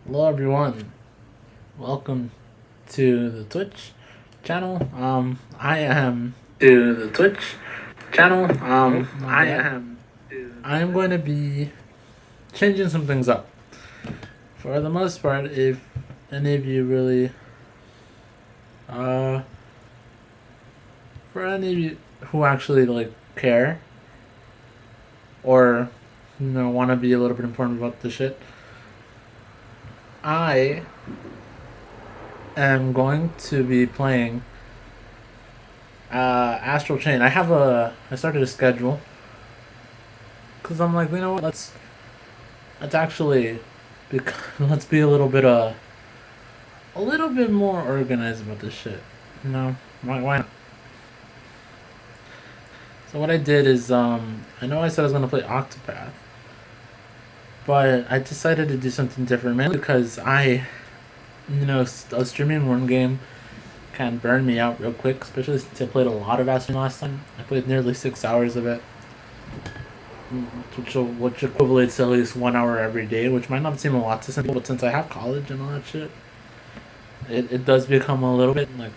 Hello everyone. Welcome to the Twitch channel. I am To the Twitch channel. my I bad. am. I am going to be changing some things up. For the most part, if any of you really uh for any of you who actually care or want to be a little bit informed about the shit, I am going to be playing Astral Chain. I started a schedule cuz I'm like, you know what? Let's actually let's be a little bit more organized about this shit. You know, why not? So what I did is, I know I said I was gonna play Octopath, but I decided to do something different, mainly because streaming one game can burn me out real quick, especially since I played a lot of Astral last time. I played nearly 6 hours of it, which equates to at least 1 hour every day, which might not seem a lot to some people, but since I have college and all that shit, it does become a little bit like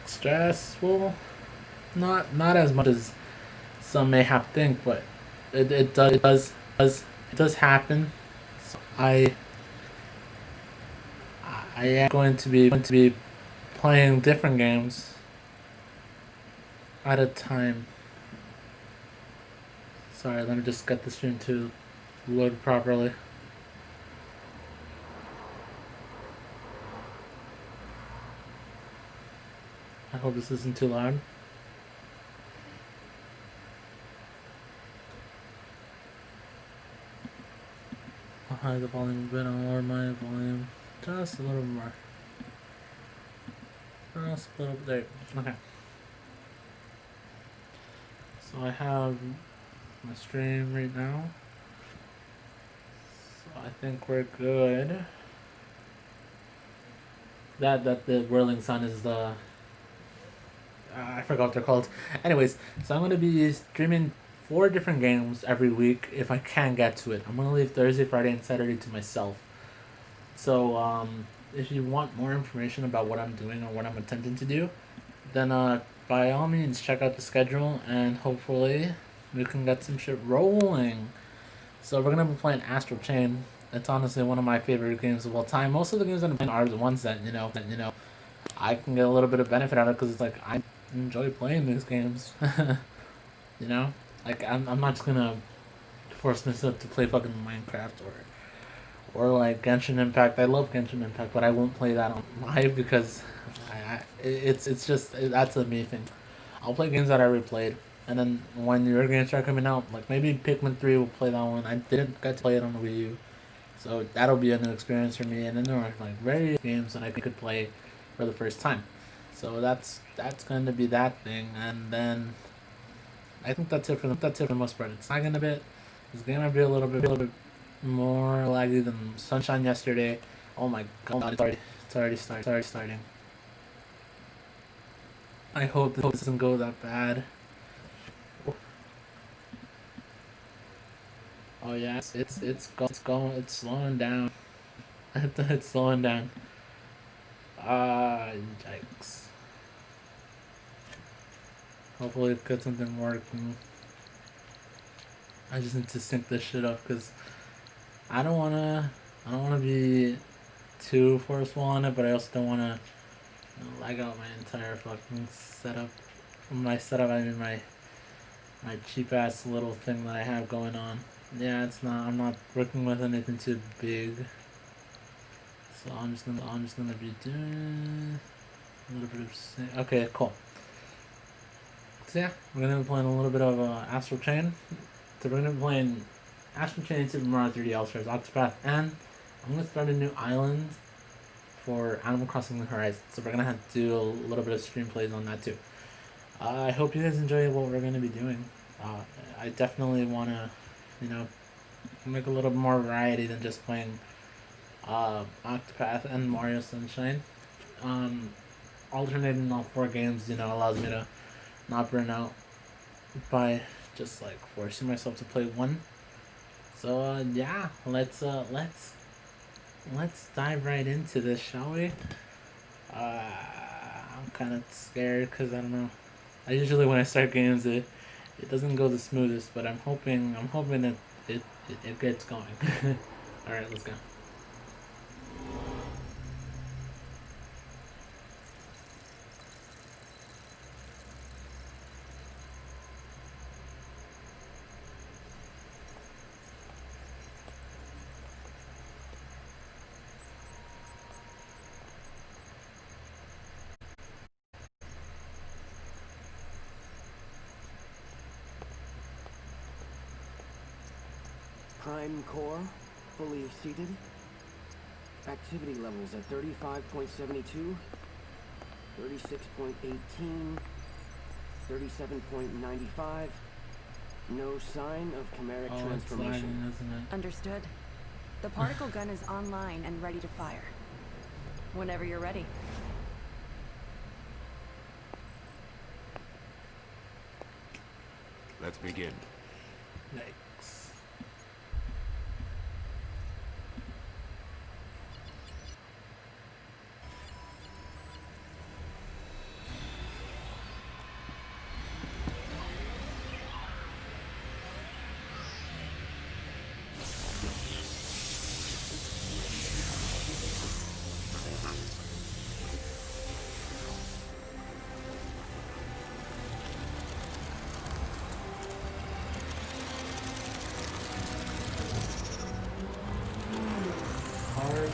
stressful. Not as much as some may have think, but it does happen. So I am going to be playing different games at a time. Sorry, let me just get the stream to load properly. I hope this isn't too loud. I'll hide the volume a bit. I'll lower my volume just a little more. Just a little bit there. Okay. So I have my stream right now. So I think we're good. That the whirling sun is the I forgot what they're called. Anyways, so I'm gonna be streaming 4 different games every week if I can get to it. I'm gonna leave Thursday, Friday, and Saturday to myself. So if you want more information about what I'm doing or what I'm attempting to do, then by all means check out the schedule and hopefully we can get some shit rolling. So we're gonna be playing Astral Chain. It's honestly one of my favorite games of all time. Most of the games that I'm playing are the ones that I can get a little bit of benefit out of because it's like I enjoy playing these games. You know, like I'm not just gonna force myself to play fucking Minecraft or like Genshin Impact. I love Genshin Impact, but I won't play that on live because it's just that's a me thing. I'll play games that I already played, and then when your games start coming out, like maybe Pikmin 3 will play that one. I didn't get to play it on the Wii U, so that'll be a new experience for me. And then there are like various games that I could play for the first time. So that's going to be that thing, and then I think that's it for the most part. It's lagging a bit. This game might be a little bit more laggy than Sunshine yesterday. Oh my god, it's already starting. I hope this doesn't go that bad. Oh yeah, it's slowing down. It's slowing down. Ah, yikes. Hopefully it gets something working. I just need to sync this shit up because I don't wanna I don't wanna be too forceful on it, but I also don't wanna lag out my entire fucking setup. From my setup, I mean my cheap ass little thing that I have going on. Yeah, it's not. I'm not working with anything too big, so I'm just gonna be doing a little bit of. Okay, cool. So yeah, we're gonna be playing a little bit of Astral Chain. So we're gonna be playing Astral Chain, Super Mario 3D All Stars, Octopath, and I'm gonna start a new island for Animal Crossing New Horizons. So we're gonna have to do a little bit of stream plays on that too. I hope you guys enjoy what we're gonna be doing. Uh, I definitely wanna, you know, make a little more variety than just playing Octopath and Mario Sunshine. Um, Alternating all 4 games, allows me to not burn out by just like forcing myself to play one. So yeah, let's let's dive right into this, shall we? I'm kind of scared because I don't know. I usually when I start games, it doesn't go the smoothest, but I'm hoping it gets going. All right, let's go. Prime core, fully seated. Activity levels at 35.72, 36.18, 37.95. No sign of chimeric Oh, it's transformation. lagging, isn't it? Understood. The particle gun is online and ready to fire. Whenever you're ready. Let's begin. Yikes. Hard.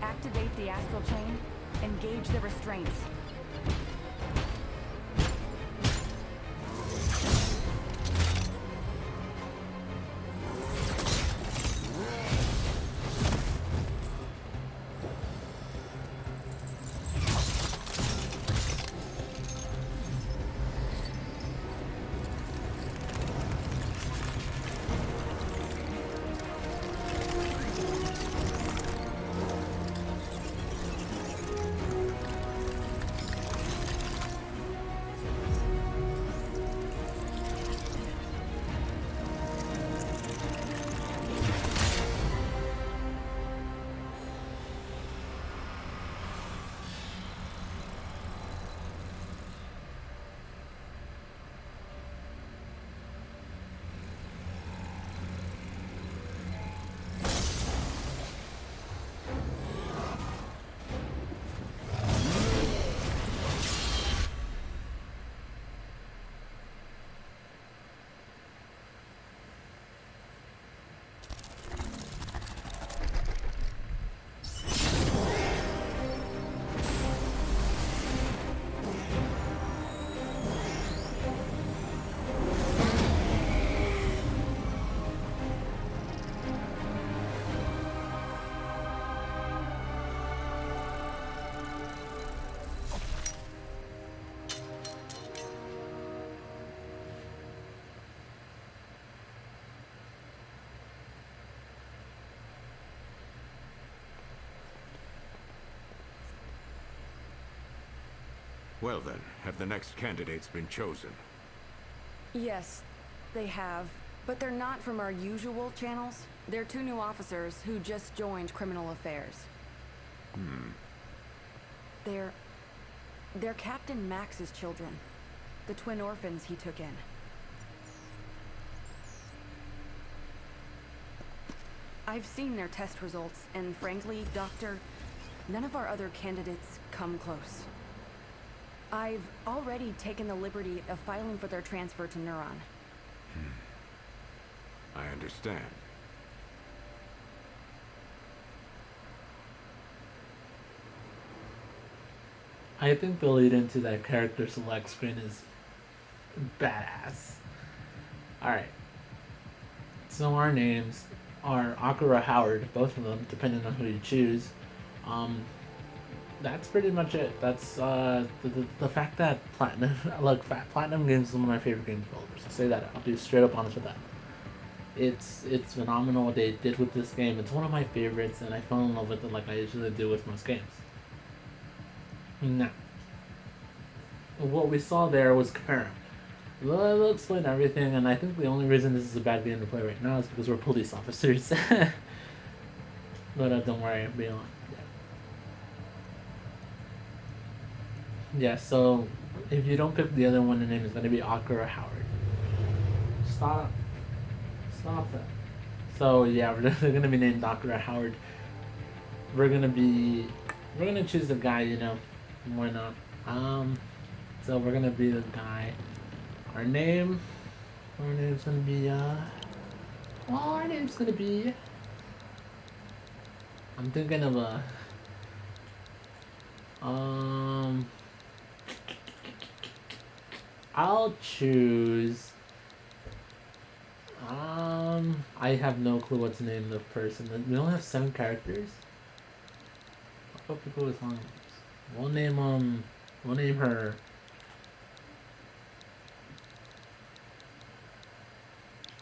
Activate the astral chain. Engage the restraints. Well then, have the next candidates been chosen? Yes, they have. But they're not from our usual channels. They're two new officers who just joined Criminal Affairs. They're Captain Max's children. The twin orphans he took in. I've seen their test results, and frankly, Doctor, none of our other candidates come close. I've already taken the liberty of filing for their transfer to Neuron. I understand. I think the lead into that character select screen is badass. Alright. So our names are Akira Howard, both of them, depending on who you choose. That's pretty much it. That's the fact that Platinum, look, Platinum Games is one of my favorite game developers. I'll say that. I'll be straight up honest with that. It's phenomenal what they did with this game. It's one of my favorites, and I fell in love with it like I usually do with most games. Now, what we saw there was Chimera. We'll explain everything, and I think the only reason this is a bad game to play right now is because we're police officers. But don't worry, I'll be on. Yeah, so if you don't pick the other one, the name is going to be Akira Howard. Stop that. So yeah, we're going to be named Akira Howard. We're going to choose the guy, you know, why not? So we're going to be the guy. Our name's going to be, I'm thinking of a, I'll choose. I have no clue what to name the person. We only have 7 characters. I'll go people with songs. We'll name her.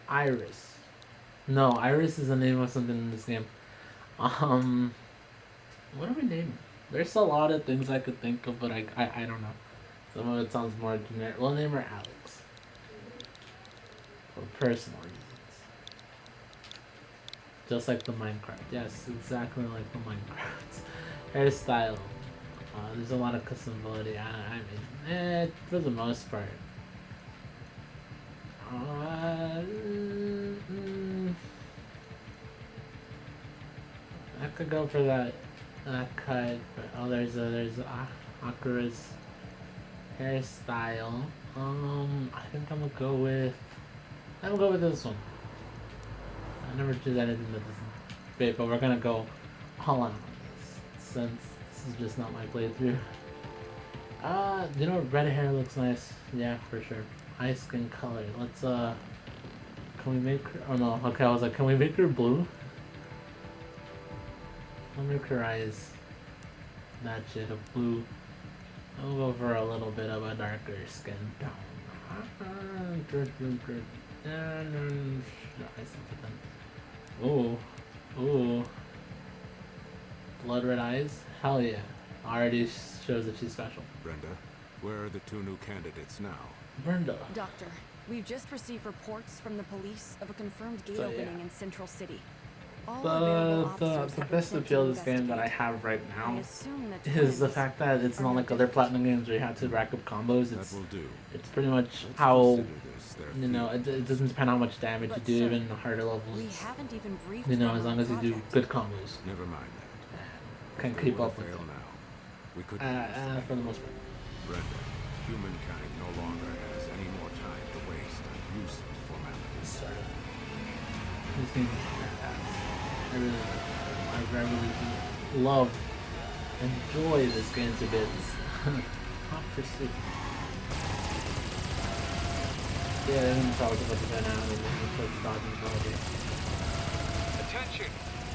Iris. No, Iris is the name of something in this game. What do we name her? There's a lot of things I could think of, but I don't know. Some of it sounds more generic. We'll name her Alex. For personal reasons. Just like the Minecraft. Yes, exactly like the Minecraft. Hairstyle. There's a lot of customability. I mean, for the most part. I could go for that cut, but there's Akira's hairstyle. I think I'm gonna go with this one. I never choose anything that doesn't fit, but we're gonna go all out on this since this is just not my playthrough. You know, red hair looks nice. Yeah, for sure. Eye skin color. Let's can we make her? Oh no. Okay, I was like, can we make her blue? I'll make her eyes that shade of blue. I'll go for a little bit of a darker skin tone. Ooh. Blood red eyes? Hell yeah. Already shows that she's special. Brenda, where are the 2 new candidates now? Brenda. Doctor, we've just received reports from the police of a confirmed gate So, yeah. opening in Central City. All available The officers have been best sent appeal to of this game that I investigate. have right I now assume the is the twins fact that it's are not no like other different. platinum games where you have to rack up combos. That It's will do. it's pretty much Let's how, consider this their you know, field. it doesn't depend how much damage you But, do, sir, even the harder levels. We haven't even briefed You know, them as on long the as you do project. good combos, Never mind that. can If keep we were up to with fail it. now, we could For the most part. Brenda, humankind no longer has any more time to waste on useless formalities. Sorry. This game is badass. I really do love, enjoy this game to bits. Hot pursuit. Yeah, they're gonna tell us about the van out and then we put dodging quality. Attention!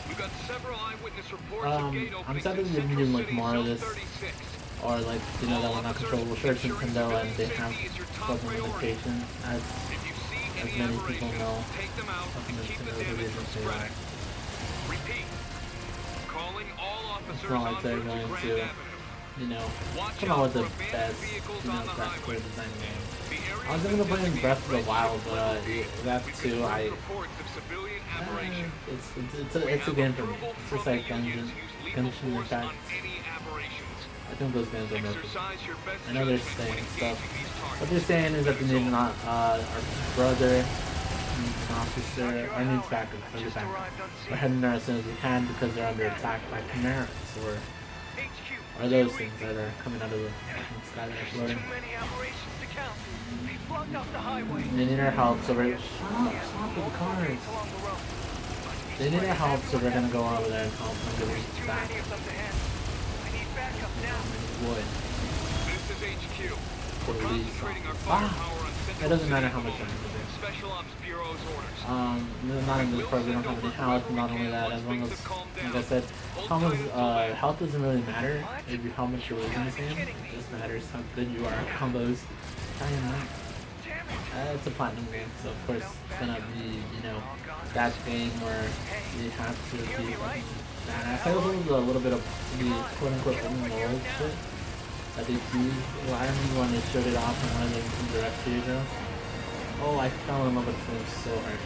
We've got several eyewitness reports of gate I'm openings sad that in they're Central doing like City, more of Zone this, 36. or like, you know, that we're not controllable shirts in Nintendo and they have certain limitations as If you see any many people aberrations, know. take them out Fucking and keep the Nintendo damage videos from they spreading. Repeat. Calling all officers It's not like en they're route to going Grand to, Avenue. you know, Watch come out out with the for abandoned best, vehicles you know, on the graphically highway. designed game. The area I was thinking of playing Breath of the Wild, but that too, reports of civilian aberration. it's a game for me. It's just like Genshin Impact. I think those games are mostly. I know they're saying stuff. What they're saying is that they need not our brother needs an officer, or needs backup. We're heading there as soon as we can because they're under attack by chimeras or those things that are coming out of the sky that are floating. They need our help, so we're stop with the cars. They need our help, so we're gonna go over there and help them get back. Wood. Astros HQ. We're Police concentrating our officer. firepower on It Central doesn't matter City how much alone. damage they do. Special Ops Bureau's orders. Not in this part, we don't have any health, not only that, as long as, like I said, health doesn't really matter if you, how much you're losing this game. It just matters how good you are at combos. I am not. It's a platinum game, so of course it's gonna be, you know, that game where you have to be badass. I also a little bit of the quote-unquote open world shit that they do. Well, I remember when they showed it off in one of the direct studios. Oh, I fell in love with this game so hard.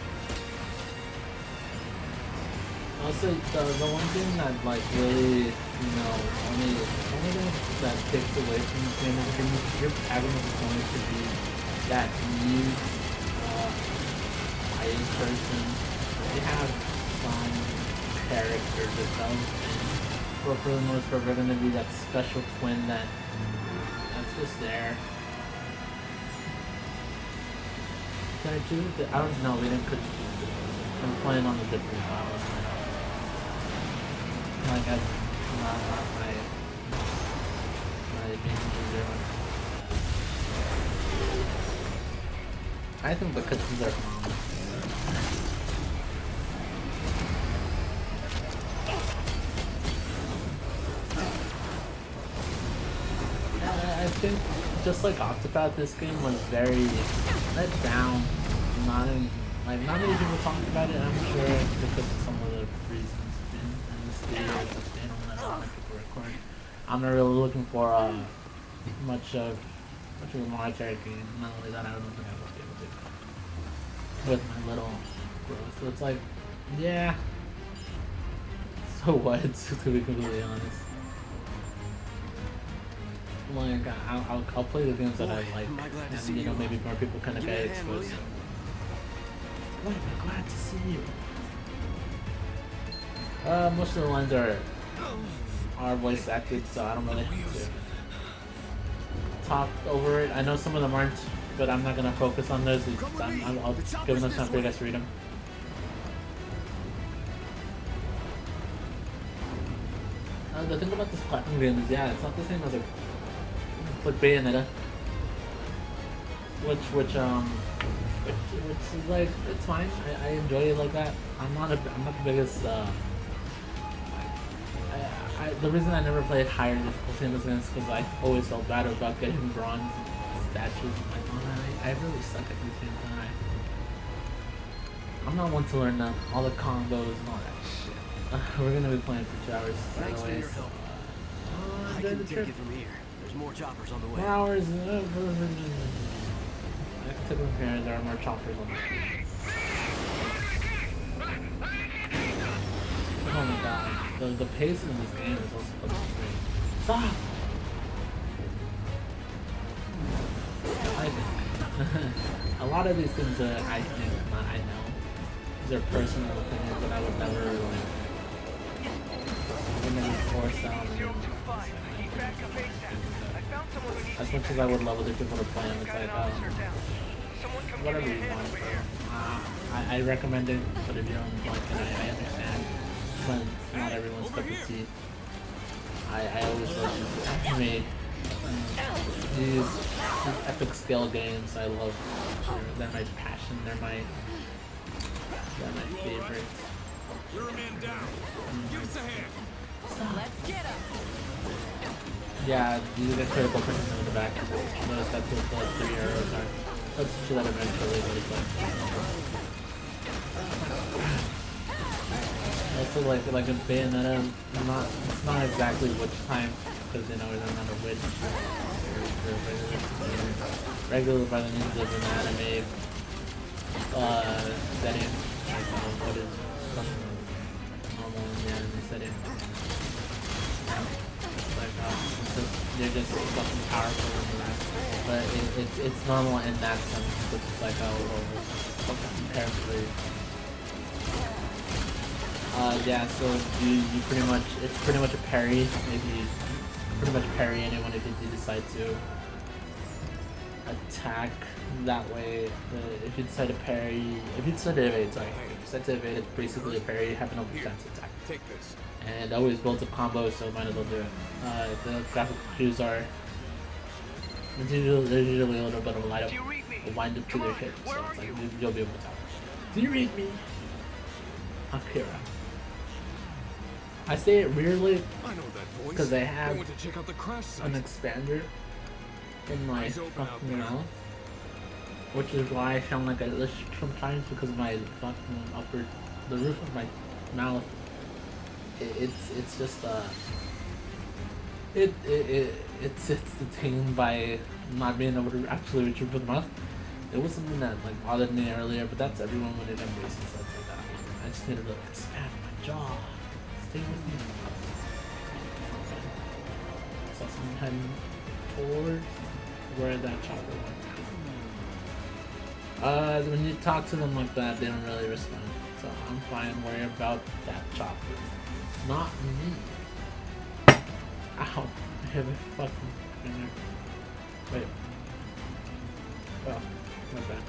Also, the one thing that like really, you know, only thing that takes away from this game is your protagonist is going to be that new fighting person. They have some character development, but for the most part, they're going to be that special twin that's just there. Can I choose it? I don't know. We didn't could choose it. I'm playing on a different file. Like that's not my main user one. I think the cutscenes are phenomenal. I think just like Octopath, this game was very let down. Not many people talked about it. I'm sure it's because of some of the reasons in the studio that they don't let a lot of people record. I'm not really looking for much of a monetary gain. Not only that, I don't think I will be able to with my little growth. So it's like, yeah. So what? To be completely honest. Like I'll play the games that I like, and you know maybe more people kind of get exposed. Boy, I'm glad to see you. Most of the lines are voice acted, so I don't really have to talk over it. I know some of them aren't, but I'm not gonna focus on those. I'll give them time for you guys to read them. The thing about this platinum game is, yeah, it's not the same as like Bayonetta, which is like, it's fine. I enjoy it like that. I'm not the biggest. The reason I never played higher difficulty in this game is because I always felt bad about getting bronze statues. Like, oh, I really suck at these games, don't I? I'm not one to learn all the combos and all that shit. We're gonna be playing for 2 hours, by the way. So, I can take it from here. There's more choppers on the way. 4 hours. I can take them here. There are more choppers on the way. Oh my god. The pacing of this game is also fucking great. Stop! I think. A lot of these things that I think, not I know, these are personal opinions that I would never like. Force out. As much as I would love other people to play them, it's like, whatever you want. I recommend it, but if you don't like it, I understand. It's not everyone's cup of tea. I always love these epic scale games. I love. They're my passion. They're my favorite. You're a man down. Give us a hand. Let's get him. Yeah, you get critical precision in the back. Notice that's what the 3 arrows are. Let's do that eventually, but it's also like in Bayonetta, it's not exactly which time, because you know it doesn't matter which. Regular by the means of an anime setting, like what is normal in the anime setting. They're just fucking powerful in that, but it's normal in that sense, which is like comparatively. Yeah, so you pretty much, it's pretty much a parry. If you pretty much parry anyone if you decide to attack that way. If you decide to parry, if you decide to evade, sorry, if you decide to evade, it's basically a parry. You have an open chance to attack. Take this. And it always builds a combo, so might as well do it. The graphical cues are There's usually a little bit of light up, Do you read me? a wind up to Come their on, hip, where so are it's like you? you'll be able to tell. Do you read me? Akira. I say it weirdly I know that voice. because they have went to check out the crash site. an expander in my Eyes open out fucking there. mouth, which is why I sound like I lisp sometimes because my fucking the roof of my mouth. It's just it's detained by not being able to actually reach with my mouth. It was something that like bothered me earlier, but that's everyone when it embraces stuff like that. I just needed to expand my jaw. Stay with me. So I'm heading towards where that chopper went. When you talk to them like that, they don't really respond. So I'm fine worrying about that chopper. Not me. Ow. I have a fucking finger. Wait. Oh, my bad.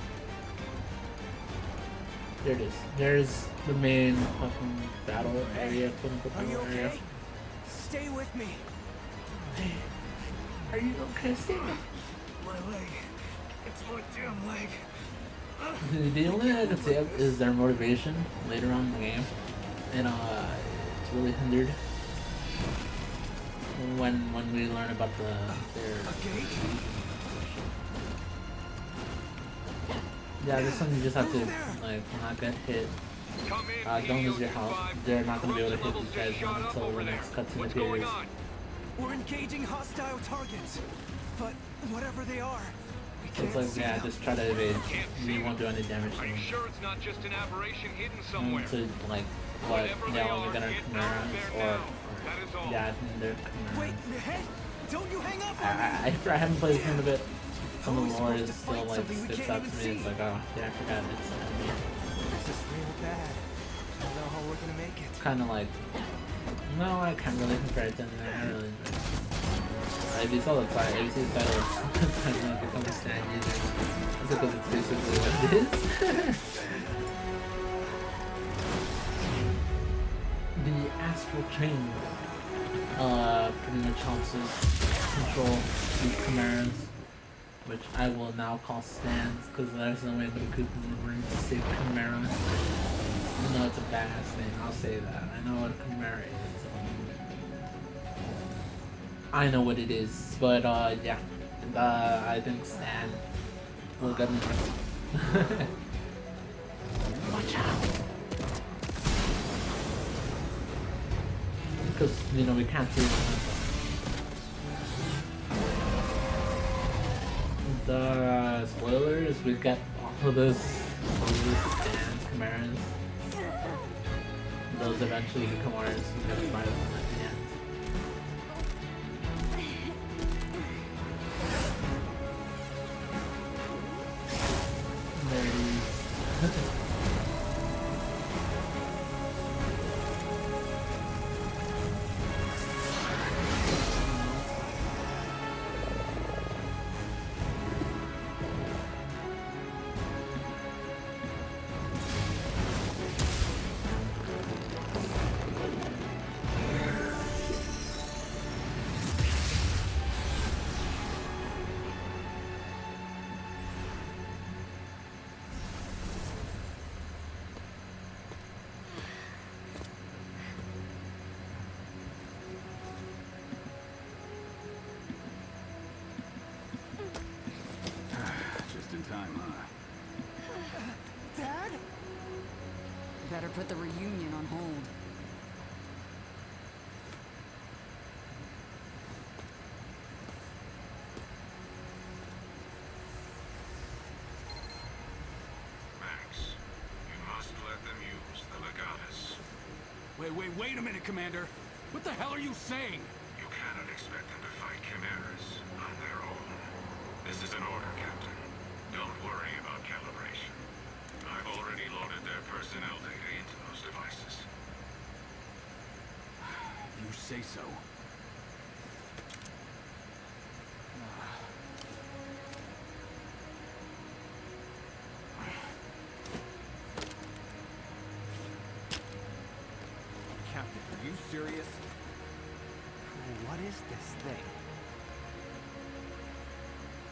There it is. There's the main fucking battle area, quote unquote Are you battle area. okay? Stay with me. Hey, are you okay, Steve? My leg. It's my damn leg. The only thing I can say is their motivation later on in the game. And it's really hindered when we learn about their yeah, this one you just have to like not get hit. Come in, Don't lose your health. PO-25. They're not gonna be able to hit Levels you guys just shot up until over the there. next cutscene What's going appears. on? We're engaging hostile targets, but whatever they are, we So can't it's like see yeah, them. just try to evade. Can't see You won't do them. any damage to Are you them. sure it's not just an aberration hidden somewhere? To like what Whatever they're they only are, gonna get out chimeras of there or now. That is all. yeah, I think they're chimeras. Wait, hey! Don't you hang up on me! I haven't played this game in a bit. Some of the lore Always is supposed to still fight like something we sticks can't out to even me. It's see. like oh yeah, I forgot it's an enemy. This is real bad. I don't know how we're gonna make it. Kind of like no, I can't really compare it to anything. I really enjoy it. If you saw the title, if you see the title, it's kind of like become a stand user. It's because it's basically what it is. The Astral Chain pretty much helps us control these chimeras, which I will now call stands because there's no way I'm going to keep remembering to say chimera. I know it's a badass name, I'll say that. I know what a chimera is. I know what it is, but yeah. I think stand will get me. Watch out! Because, you know, we can't see them. The spoilers, we get all of those stands, chimeras. Those eventually become ours. We have to buy them at the end. There it is. Just in time, huh? Dad? Better put the reunion on hold. Max, you must let them use the Legatus. Wait a minute, Commander. What the hell are you saying? You cannot expect them to fight chimeras on their own. This is an order, Captain. Don't worry about calibration. I've already loaded their personnel data into those devices. If you say so. Captain, are you serious? What is this thing?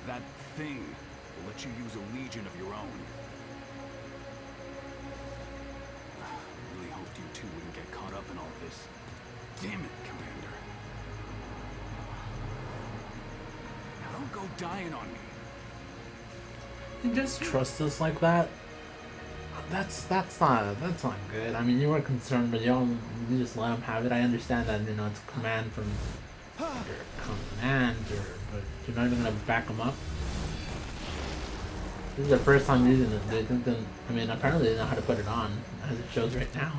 That thing will let you use a legion of your own. I really hoped you two wouldn't get caught up in all this. Damn it, Commander. Now don't go dying on me. You just trust us like that? That's not good. I mean, you were concerned, but you just let him have it. I understand that, you know, it's a command from your commander, but you're not even gonna back him up. This is their first time using it. They think that, I mean, apparently they know how to put it on, as it shows right now.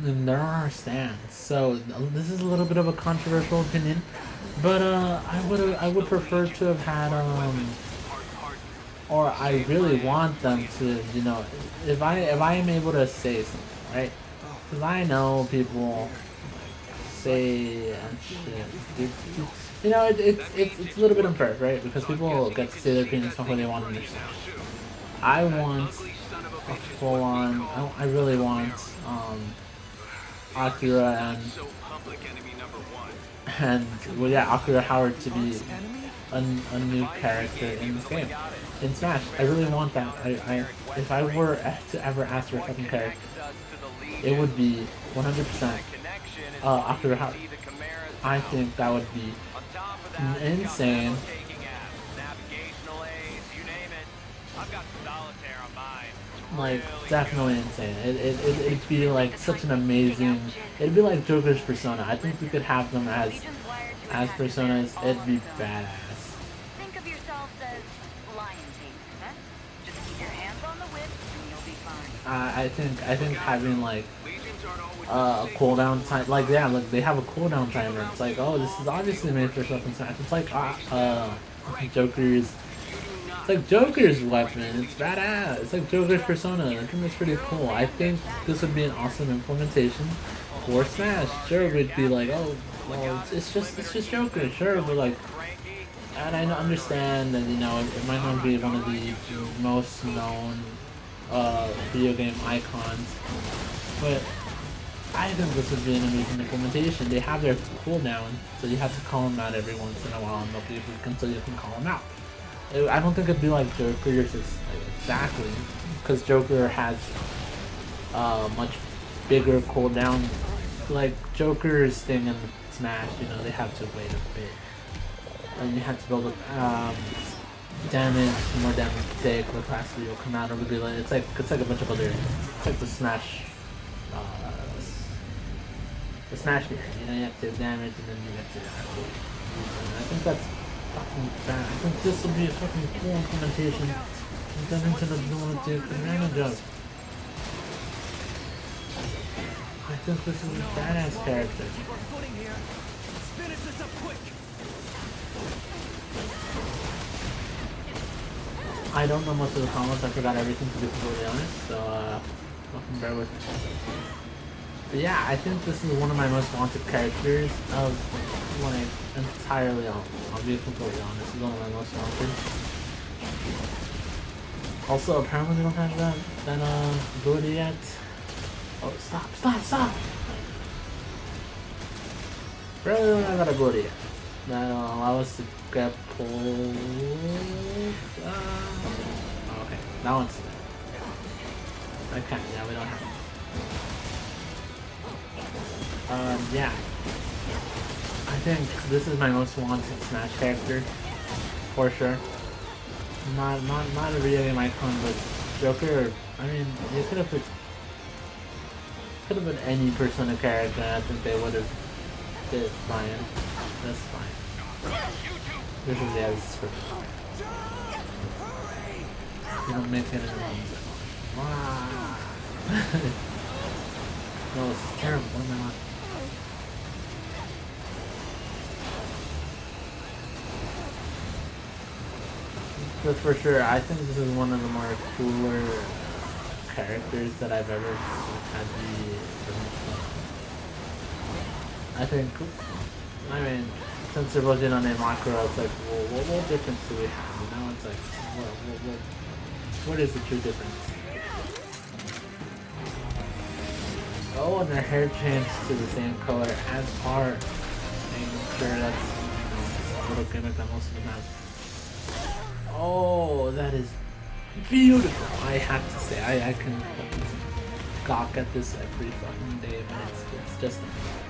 And there are stands. So this is a little bit of a controversial opinion, but I would prefer to have had or I really want them to, you know, if I am able to say something, right? Because I know people say and shit. You know, it's a little bit unfair, right? Because people get to say their opinions before they want to understand. I want a full on. I really want Akira and well, yeah, Akira Howard to be a new character in this game. In Smash, I really want that. If I were to ever ask for a fucking character, it would be 100% Akira Howard. I think that would be insane. Like, definitely insane. It'd be like such an amazing. It'd be like Joker's persona. I think we could have them as personas. It'd be badass. Think of yourselves as lion tamers, huh? Just keep your hands on the whip and you'll be fine. I think having like a cooldown time, like yeah, like they have a cooldown timer. It's like, oh, this is obviously made for something Smash. It's like Joker's. It's like Joker's weapon. It's badass. It's like Joker's persona. I think that's pretty cool. I think this would be an awesome implementation for Smash. Sure, we'd be like, oh, well, it's just Joker. Sure, but like, and I understand that, you know, it might not be one of the most known video game icons, but I think this would be an amazing implementation. They have their cooldown, so you have to call them out every once in a while, and they'll be until you can call them out. I don't think it'd be like Joker's exactly, because Joker has much bigger cooldown. Like Joker's thing in Smash, you know, they have to wait a bit, and you have to build up damage, more damage to take. What capacity will come out, or would be like it's like a bunch of other. It's like the Smash game. You know, you have to take damage, and then you get to actually. I think that's fucking bad. I think this will be a fucking cool implementation. And then into the advantage of. I think this is a badass character. Keep our footing here. Finish this up quick. I don't know most of the comments. I forgot everything, to be completely honest. So fucking bear with me. But yeah, I think this is one of my most wanted characters of, like, entirely on. I'll be completely honest, it's one of my most wanted. Also, apparently we don't have that ability yet. Oh, stop! Really don't have that ability yet. That'll allow us to get pulled. Okay, that one's there. Okay, yeah, we don't have it. Yeah. I think this is my most wanted Smash character, for sure. Not a video game icon, but Joker. I mean, you could have been any Persona character. And I think they would have did fine. That's fine. This is perfect. You don't make any runs at all. Wow. No, this is terrible. What am I on? But for sure, I think this is one of the more cooler characters that I've ever had the. I think. I mean, since there wasn't on a macro, it's like, well, what difference do we have? You know, it's like, what is the true difference? Oh, and their hair changed to the same color as art. Making sure that's, you know, a little gimmick that most of them have. Oh, that is beautiful. I have to say, I can fucking gawk at this every fucking day, but it's just amazing.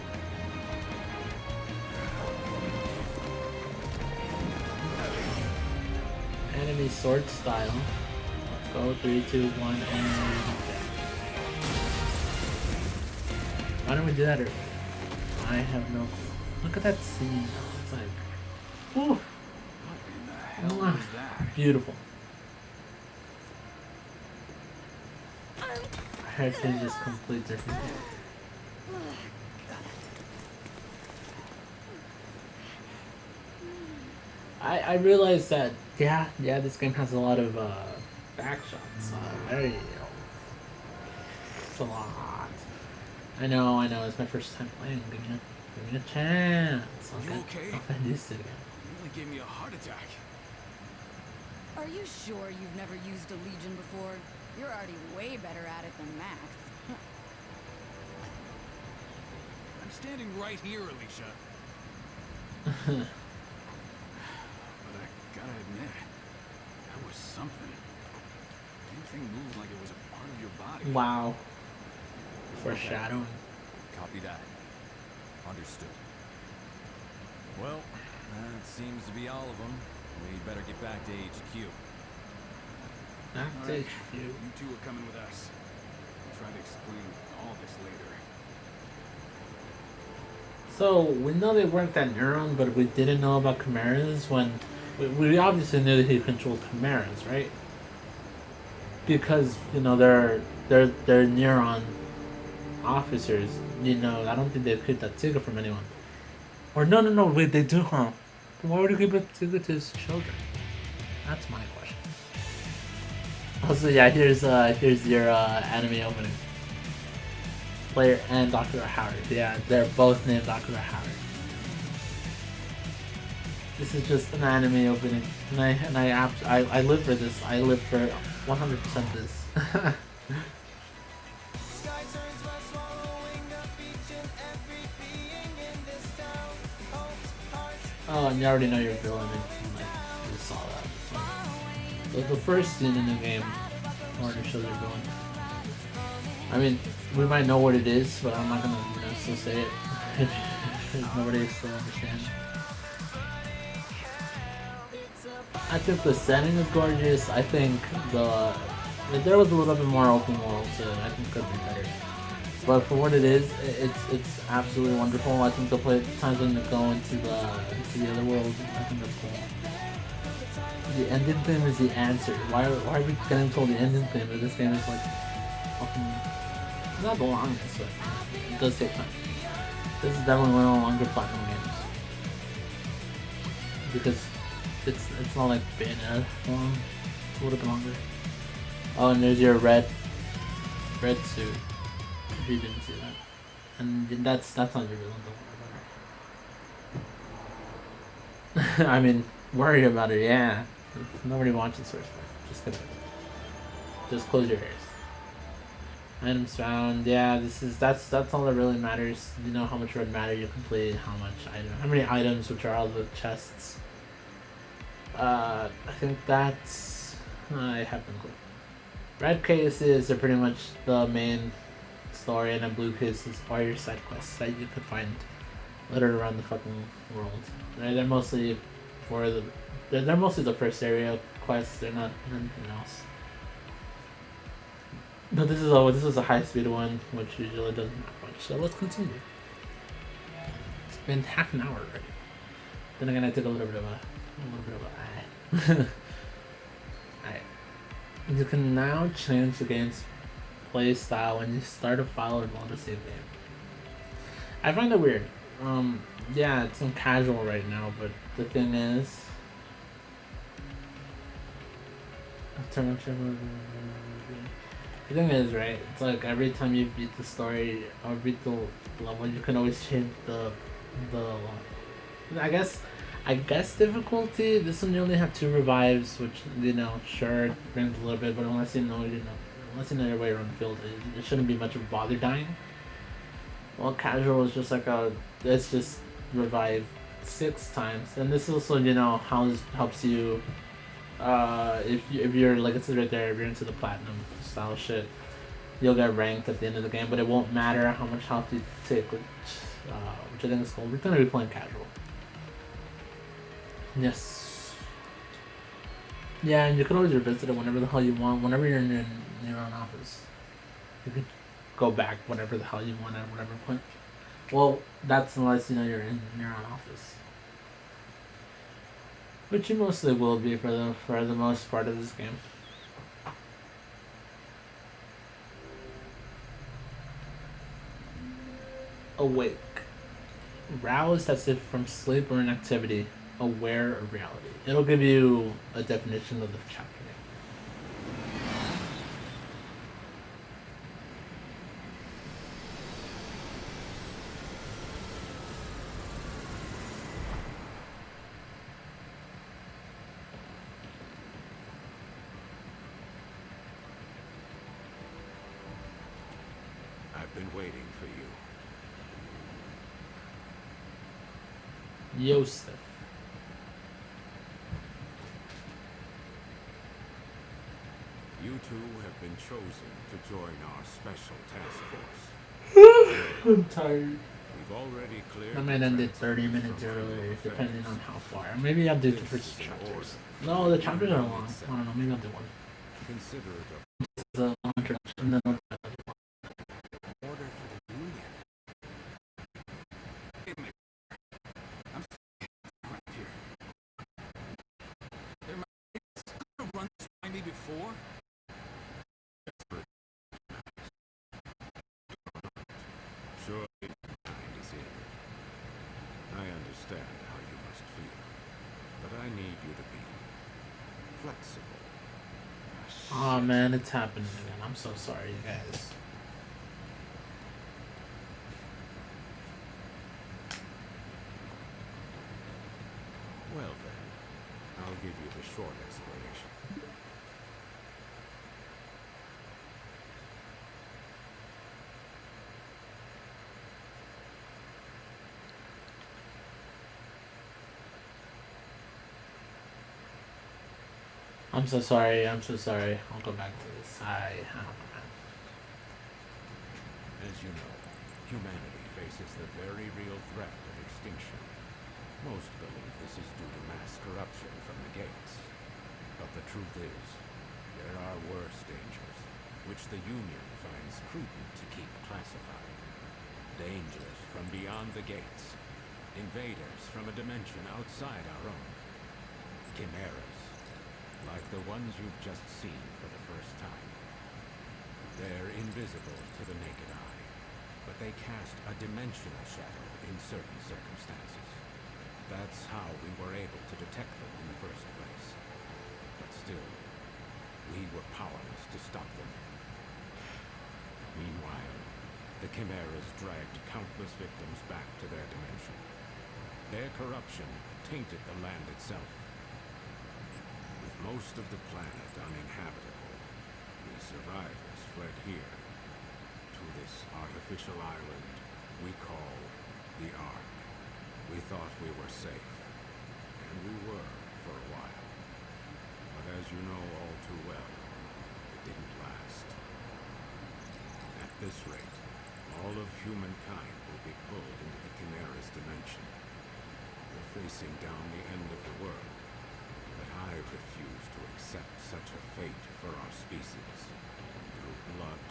Enemy sword style. Let's go. 3, 2, 1, and why don't we do that earlier? I have no clue. Look at that scene. It's like, whew. What in the hell was that? Beautiful. Hair changes complete different. I realized that yeah, this game has a lot of back shots. Very, it's a lot. I know, it's my first time playing. Give me a chance. Are you okay? I'll find this again. You nearly gave me a heart attack. Are you sure you've never used a Legion before? You're already way better at it than Max. I'm standing right here, Alicia. But I gotta admit, that was something. Damn thing moved like it was a part of your body. Wow. Foreshadowing. Copy that. Understood. Well, that seems to be all of them. We better get back to HQ. Back to Alright, HQ. you two are coming with us. I'll try to explain all this later. So, we know they worked at Neuron, but we didn't know about Chimeras when... We obviously knew that he controlled Chimeras, right? Because, you know, they're Neuron officers. You know, I don't think they keep that ticket from anyone. Or no, wait, they do, huh? But why would he keep a ticket to his children? That's my question. Also, yeah, here's your anime opening. Player and Dr. Howard. Yeah, they're both named Dr. Howard. This is just an anime opening, and I live for this. I live for 100% this. Oh, and you already know your villain. You just saw that. So the first scene in the game already shows your villain. I mean, we might know what it is, but I'm not gonna still say it. Nobody still understands. I think the setting is gorgeous. I think if there was a little bit more open world, I think it could be better. But for what it is, it's absolutely wonderful. I think the times when you go into the other world, I think that's cool. The ending theme is the answer. Why are we getting told the ending theme? But this game is like fucking not the longest, but it does take time. This is definitely one of the longer platinum games because it's not like Bayonetta long. It's a little bit longer. Oh, and there's your red suit. If you didn't see that, and that's not your villain. Don't worry about it. I mean, worry about it. Yeah, nobody watches Source Fight. Just kidding. Just close your ears. Items found. Yeah, that's all that really matters. You know how much red matter you complete, how many items, which are all the chests. I think that's. I have no clue. Red cases are pretty much the main story, and then blue cases are your side quests that you could find littered around the fucking world. They're mostly they're mostly the first area quests. They're not anything else. But this was a high speed one, which usually doesn't have much. So let's continue. It's been half an hour already. Then again, I took a little bit of a A little bit of a Alright. You can now change the game's play style when you start a file or load a save game. I find it weird. Yeah, it's on casual right now, but the thing is, right? It's like every time you beat the story or beat the level, you can always change the I guess difficulty. This one you only have 2 revives, which sure brings a little bit, but unless you know your way around the field, it shouldn't be much of a bother dying. Well, casual is just like it's just revive 6 times, and this also helps you. If you're like it says right there, if you're into the platinum style shit, you'll get ranked at the end of the game, but it won't matter how much health you take, which I think is cool. We're gonna be playing casual. Yes. Yeah, and you can always revisit it whenever the hell you want. Whenever you're in your own office, you can go back whenever the hell you want at whatever point. Well, that's unless you're in your own office, which you mostly will be for the most part of this game. Awake. Roused as if from sleep or inactivity. Aware of reality. It'll give you a definition of the chapter. I've been waiting for you. Yosef. You two have been chosen to join our special task force. I'm tired. We've already cleared. I might end it 30 minutes earlier, depending on how far. Maybe I'll do the first chapters. No, the chapters are long. I don't know. Maybe I'll do one. Consider it The introduction, and then order for the union. Hey, man. I'm right here. There might run by me before. Surely time is in. I understand how you must feel, but I need you to be flexible. oh man, it's happening again. I'm so sorry, you guys. Well then, I'll give you the short explanation. I'm so sorry. I'm so sorry. I'll go back to this. I don't know, man. As you know, humanity faces the very real threat of extinction. Most believe this is due to mass corruption from the gates. But the truth is, there are worse dangers, which the Union finds prudent to keep classified. Dangers from beyond the gates. Invaders from a dimension outside our own. Chimeras, like the ones you've just seen for the first time. They're invisible to the naked eye, but they cast a dimensional shadow in certain circumstances. That's how we were able to detect them in the first place. But still, we were powerless to stop them. Meanwhile, the Chimeras dragged countless victims back to their dimension. Their corruption tainted the land itself. With most of the planet uninhabitable, we survivors fled here, to this artificial island we call the Ark. We thought we were safe, and we were for a while. But as you know all too well, it didn't last. At this rate, all of humankind will be pulled into the Chimera's dimension. We're facing down the end of the world, but I refuse to accept such a fate for our species. Through blood,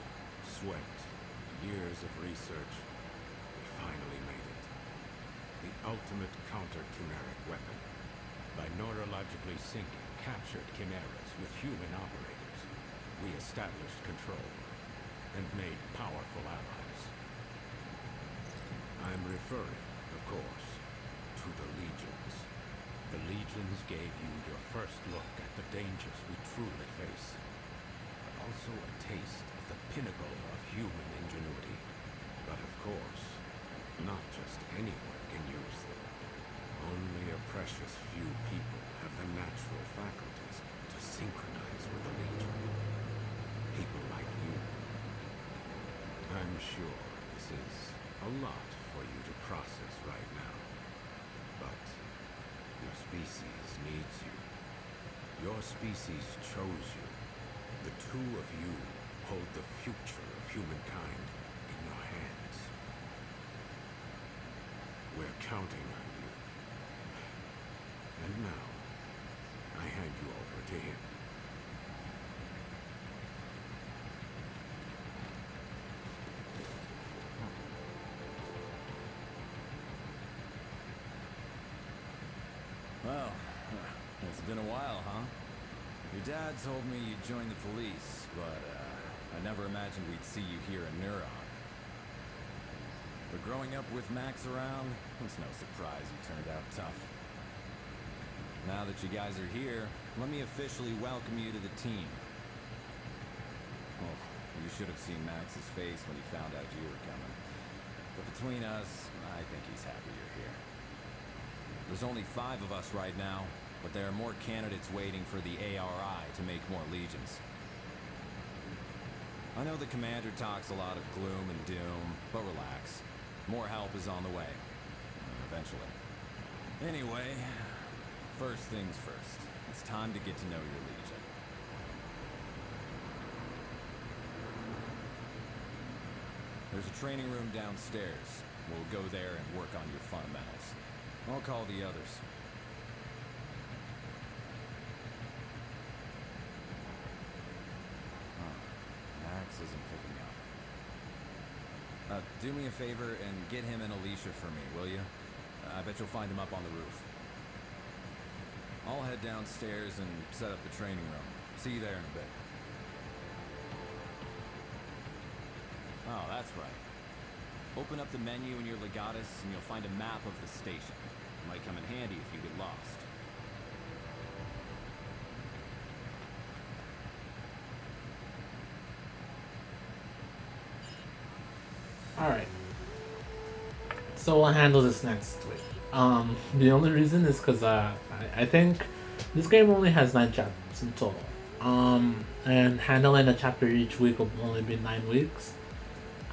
sweat, years of research, we finally made it. The ultimate counter-chimeric weapon. By neurologically syncing captured chimeras with human operators, we established control and made powerful allies. I'm referring, of course, to the Legions. The Legions gave you your first look at the dangers we truly face, but also a taste of the pinnacle of human ingenuity. But of course, not just anyone can use them. Only a precious few people have the natural faculties to synchronize with the Legion. People like you. I'm sure this is a lot for you to process right now, but your species needs you. Your species chose you. The two of you hold the future of humankind in your hands. We're counting on you. And now, I hand you over to him. Well, it's been a while, huh? Your dad told me you'd join the police, but I never imagined we'd see you here in Neuron. But growing up with Max around, it's no surprise you turned out tough. Now that you guys are here, let me officially welcome you to the team. Well, you should have seen Max's face when he found out you were coming. But between us, I think he's happy you're here. There's only 5 of us right now, but there are more candidates waiting for the ARI to make more Legions. I know the commander talks a lot of gloom and doom, but relax. More help is on the way. Eventually. Anyway, first things first. It's time to get to know your Legion. There's a training room downstairs. We'll go there and work on your fundamentals. I'll call the others. Max isn't picking up. Do me a favor and get him and Alicia for me, will you? I bet you'll find him up on the roof. I'll head downstairs and set up the training room. See you there in a bit. Oh, that's right. Open up the menu in your Legatus and you'll find a map of the station. Might come in handy if you get lost. Alright. So we'll handle this next week. The only reason is because I think this game only has 9 chapters in total. And handling a chapter each week will only be 9 weeks.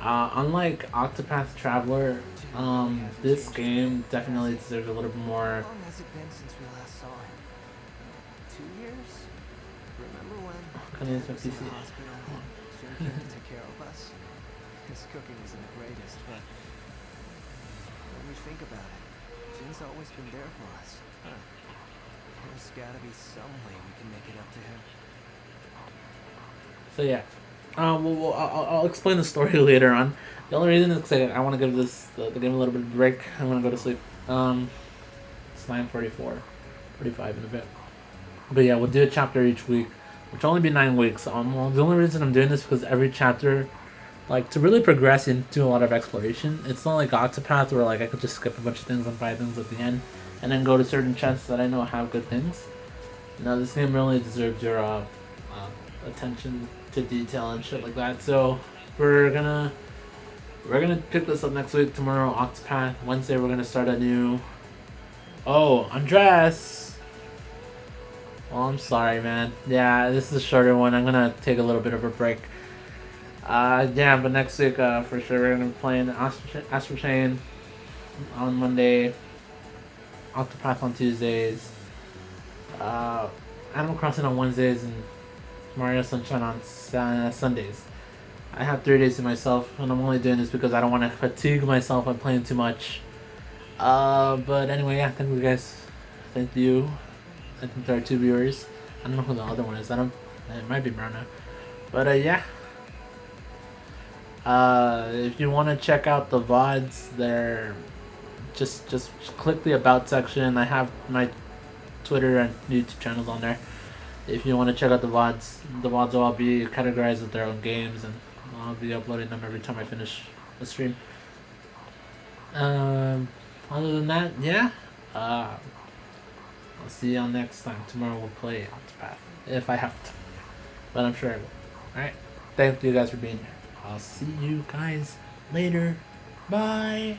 Unlike Octopath Traveler, this game definitely deserves a little bit more. How long has it been since we last saw him? 2 years? Remember when Can I use my he was in PC? the hospital? Jim came to take care of us. His cooking isn't the greatest, but when we think about it, Jin's always been there for us. There's gotta be some way we can make it up to him. So yeah, I'll explain the story later on. The only reason is because I want to give the game a little bit of a break. I'm gonna go to sleep. It's 9:44, 45 in a bit. But yeah, we'll do a chapter each week, which will only be 9 weeks. The only reason I'm doing this is because every chapter, like, to really progress into a lot of exploration, it's not like Octopath where like I could just skip a bunch of things and buy things at the end, and then go to certain chests that I know have good things. Now this game really deserves your attention to detail and shit like that. So we're gonna pick this up next week. Tomorrow, Octopath. Wednesday, we're gonna start a new. Oh, Andres. Well, I'm sorry, man. Yeah, this is a shorter one. I'm gonna take a little bit of a break. Yeah, but next week, for sure, we're gonna be playing Astral Chain on Monday. Octopath on Tuesdays. Animal Crossing on Wednesdays and Mario Sunshine on Sundays. I have 3 days to myself, and I'm only doing this because I don't want to fatigue myself by playing too much. But anyway, yeah, thank you guys. Thank you. I think there are 2 viewers. I don't know who the other one is. It might be Brona. But yeah. If you want to check out the VODs, there, just click the About section. I have my Twitter and YouTube channels on there. If you want to check out the VODs will all be categorized with their own games, and I'll be uploading them every time I finish a stream. Other than that, yeah. I'll see y'all next time. Tomorrow we'll play Octopath if I have to, but I'm sure I will. All right. Thank you guys for being here. I'll see you guys later. Bye.